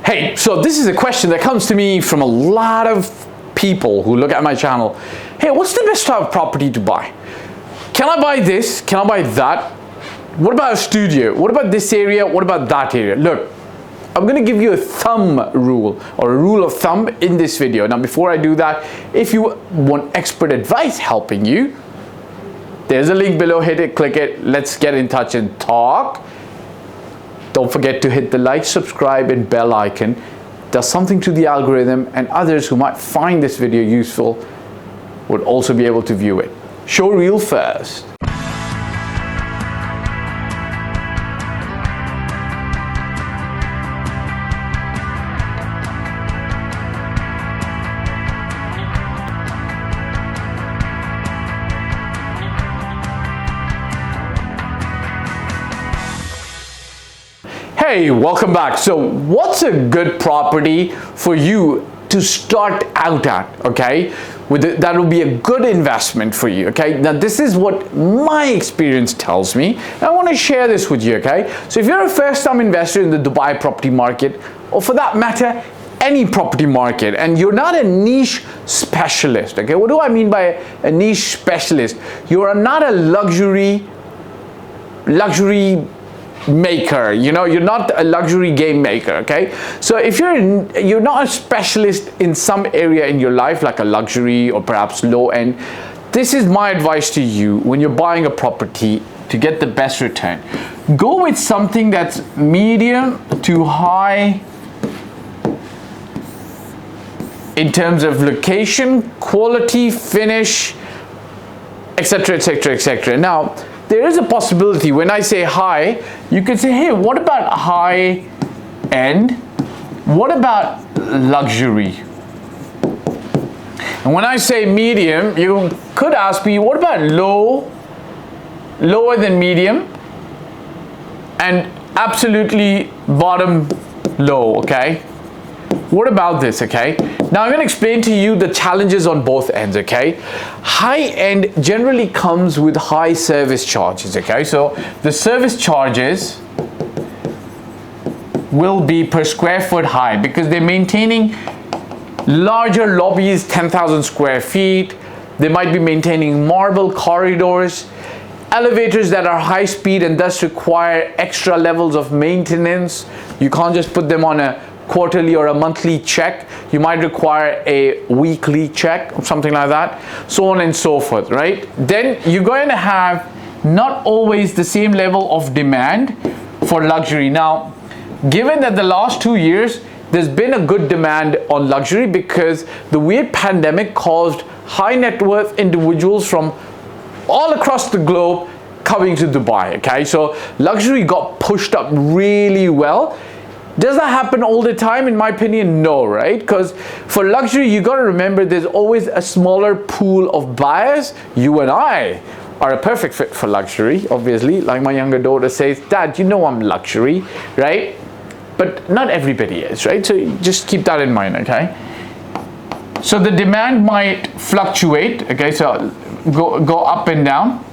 Hey, so this is a question that comes to me from a lot of people who look at my channel. Hey, what's the best type of property to buy? Can I buy this? Can I buy that? What about a studio? What about this area? What about that area? Look, I'm going to give you a thumb rule or a rule of thumb in this video. Now, before I do that, if you want expert advice helping you, there's a link below. Hit it, click it. Let's get in touch and talk. Don't forget to hit the like, subscribe, and bell icon. It does something to the algorithm, and others who might find this video useful would also be able to view it. Show reel first. Hey, welcome back. So what's a good property for you to start out at, okay? That will be a good investment for you, okay? Now this is what my experience tells me, and I want to share this with you, okay? So if you're a first-time investor in the Dubai property market, or for that matter, any property market, and you're not a niche specialist, okay? What do I mean by a niche specialist? You're not a luxury maker, you know, you're not a luxury game maker, okay? So if you're not a specialist in some area in your life, like a luxury or perhaps low end, this is my advice to you when you're buying a property to get the best return. Go with something that's medium to high in terms of location, quality, finish, etc., etc., etc. Now, there is a possibility when I say high, you could say, hey, what about high end? What about luxury? And when I say medium, you could ask me, what about lower than medium, and absolutely bottom low, okay? What about this, okay? Now I'm going to explain to you the challenges on both ends, okay? High end generally comes with high service charges, okay? So the service charges will be per square foot high because they're maintaining larger lobbies, 10,000 square feet. They might be maintaining marble corridors, elevators that are high speed and thus require extra levels of maintenance. You can't just put them on a quarterly or a monthly check. You might require a weekly check or something like that, so on and so forth, right? Then you're going to have not always the same level of demand for luxury. Now, given that the last 2 years there's been a good demand on luxury because the weird pandemic caused high net worth individuals from all across the globe coming to Dubai, okay? So luxury got pushed up really well. Does that happen all the time? In my opinion, no, right? Because for luxury, you got to remember there's always a smaller pool of buyers. You and I are a perfect fit for luxury, obviously. Like my younger daughter says, Dad, you know I'm luxury, right? But not everybody is, right? So just keep that in mind, okay? So the demand might fluctuate, okay? So go up and down,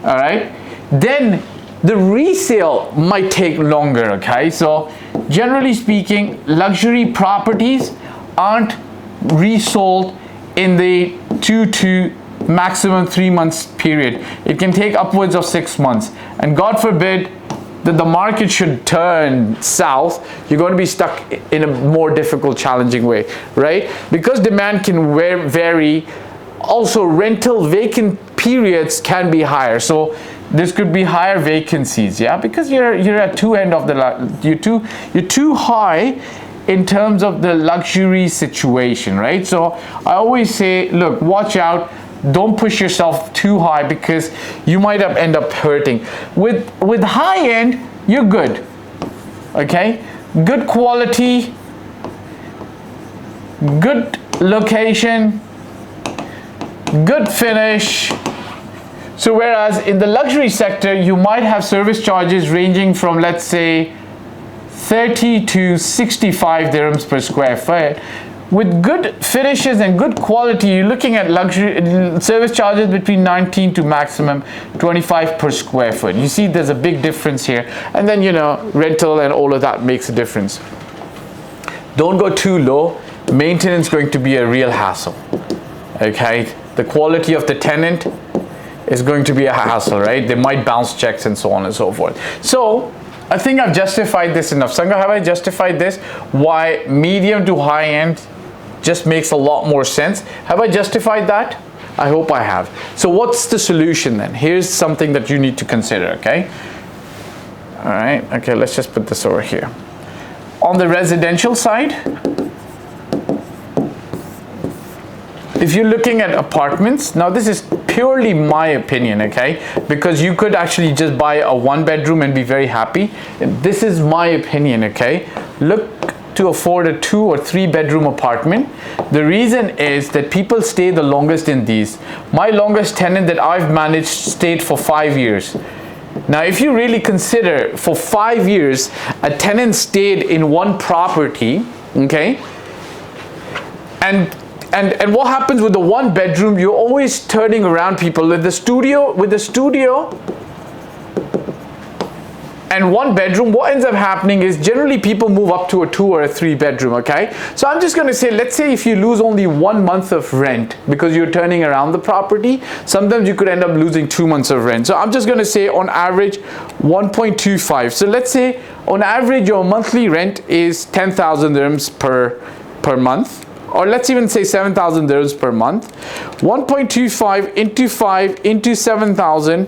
all right? Then the resale might take longer, okay? So generally speaking, luxury properties aren't resold in the 2 to maximum 3 months period. It can take upwards of 6 months. And God forbid that the market should turn south, you're going to be stuck in a more difficult, challenging way, right? Because demand can vary, also rental vacant periods can be higher. So this could be higher vacancies, yeah, because you're at two end of the you're too high in terms of the luxury situation, right? So I always say, look, watch out, don't push yourself too high because you might end up hurting. With high end, you're good, okay? Good quality, good location, good finish. So whereas in the luxury sector, you might have service charges ranging from, let's say, 30 to 65 dirhams per square foot. With good finishes and good quality, you're looking at luxury service charges between 19 to maximum 25 per square foot. You see there's a big difference here. And then, you know, rental and all of that makes a difference. Don't go too low. Maintenance is going to be a real hassle. Okay, the quality of the tenant is going to be a hassle, right? They might bounce checks and so on and so forth. So I think I've justified this enough. Sangha, have I justified this? Why medium to high end just makes a lot more sense. Have I justified that? I hope I have. So what's the solution then? Here's something that you need to consider, okay? All right, okay, let's just put this over here. On the residential side, if you're looking at apartments, now this is purely my opinion, okay? Because you could actually just buy a 1-bedroom and be very happy. This is my opinion, okay? Look to afford a 2 or 3-bedroom apartment. The reason is that people stay the longest in these. My longest tenant that I've managed stayed for 5 years. Now, if you really consider for 5 years, a tenant stayed in one property, okay? And what happens with the 1-bedroom, you're always turning around people. With the studio and 1-bedroom, what ends up happening is generally people move up to a 2 or a 3-bedroom, okay? So I'm just gonna say, let's say if you lose only 1 month of rent because you're turning around the property, sometimes you could end up losing 2 months of rent. So I'm just gonna say on average 1.25. So let's say on average your monthly rent is 10,000 dirhams per month. Or let's even say 7,000 dirhams per month. 1.25 into 5 into 7,000,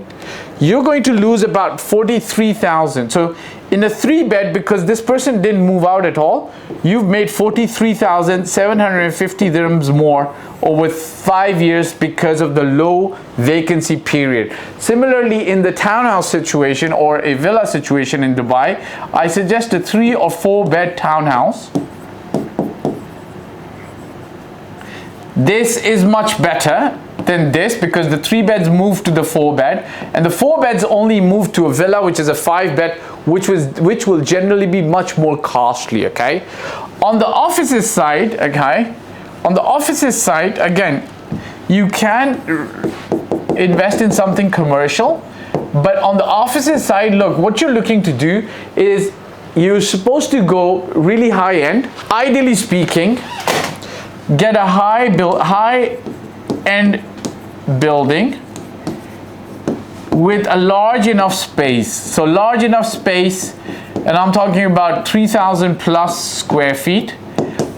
you're going to lose about 43,000. So in a 3-bed, because this person didn't move out at all, you've made 43,750 dirhams more over 5 years because of the low vacancy period. Similarly, in the townhouse situation or a villa situation in Dubai, I suggest a 3 or 4-bed townhouse. This is much better than this because the 3 beds moved to the 4-bed and the 4 beds only moved to a villa, which is a 5-bed, which will generally be much more costly, okay? On the offices side, okay, on the offices side, again, you can invest in something commercial, but on the offices side, look, what you're looking to do is you're supposed to go really high end, ideally speaking. Get a high-end building with a large enough space. So large enough space, and I'm talking about 3,000 plus square feet.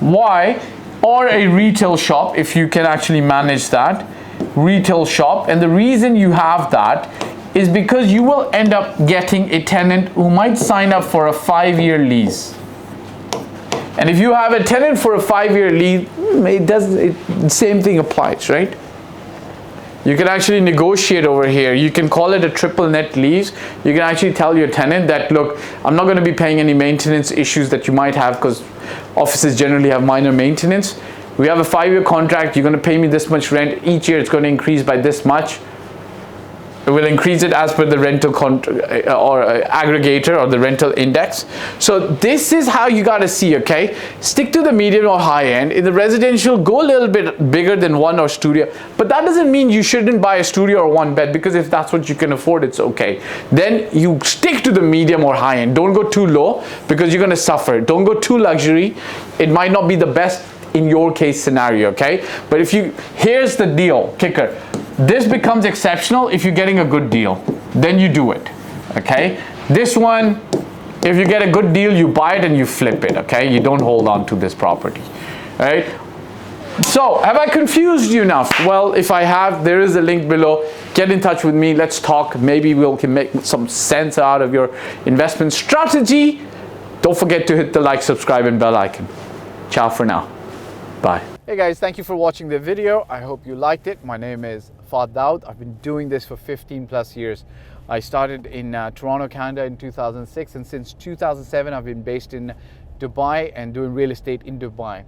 Why? Or a retail shop, if you can actually manage that. Retail shop. And the reason you have that is because you will end up getting a tenant who might sign up for a 5-year lease. And if you have a tenant for a 5-year lease, the same thing applies, right? You can actually negotiate over here. You can call it a triple net lease. You can actually tell your tenant that, look, I'm not going to be paying any maintenance issues that you might have because offices generally have minor maintenance. We have a 5-year contract. You're going to pay me this much rent. Each year it's going to increase by this much. Will increase it as per the rental aggregator or the rental index. So this is how you got to see, okay? Stick to the medium or high end. In the residential, go a little bit bigger than 1 or studio, but that doesn't mean you shouldn't buy a studio or 1-bed, because if that's what you can afford, it's okay. Then you stick to the medium or high end. Don't go too low because you're going to suffer. Don't go too luxury. It might not be the best in your case scenario, okay? But here's the deal, kicker. This becomes exceptional if you're getting a good deal. Then you do it, okay? This one, if you get a good deal, you buy it and you flip it, okay? You don't hold on to this property, right? So, have I confused you enough? Well, if I have, there is a link below. Get in touch with me. Let's talk. Maybe we can make some sense out of your investment strategy. Don't forget to hit the like, subscribe, and bell icon. Ciao for now. Bye. Hey guys, thank you for watching the video. I hope you liked it. My name is Fahd Dawood. I've been doing this for 15 plus years. I started in Toronto, Canada in 2006, and since 2007 I've been based in Dubai and doing real estate in Dubai.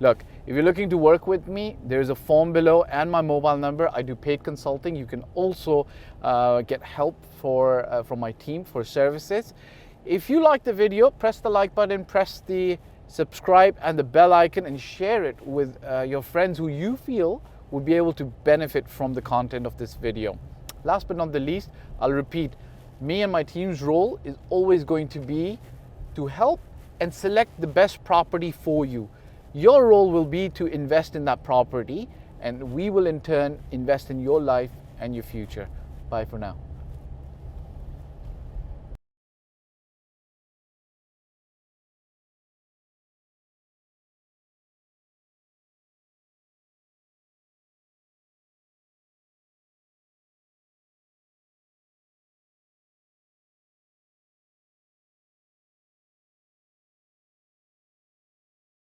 Look, if you're looking to work with me, there's a form below and my mobile number. I do paid consulting. You can also get help from my team for services. If you like the video, press the like button, press the subscribe and the bell icon, and share it with your friends who you feel would be able to benefit from the content of this video. Last but not the least, I'll repeat, me and my team's role is always going to be to help and select the best property for you. Your role will be to invest in that property, and we will in turn invest in your life and your future. Bye for now.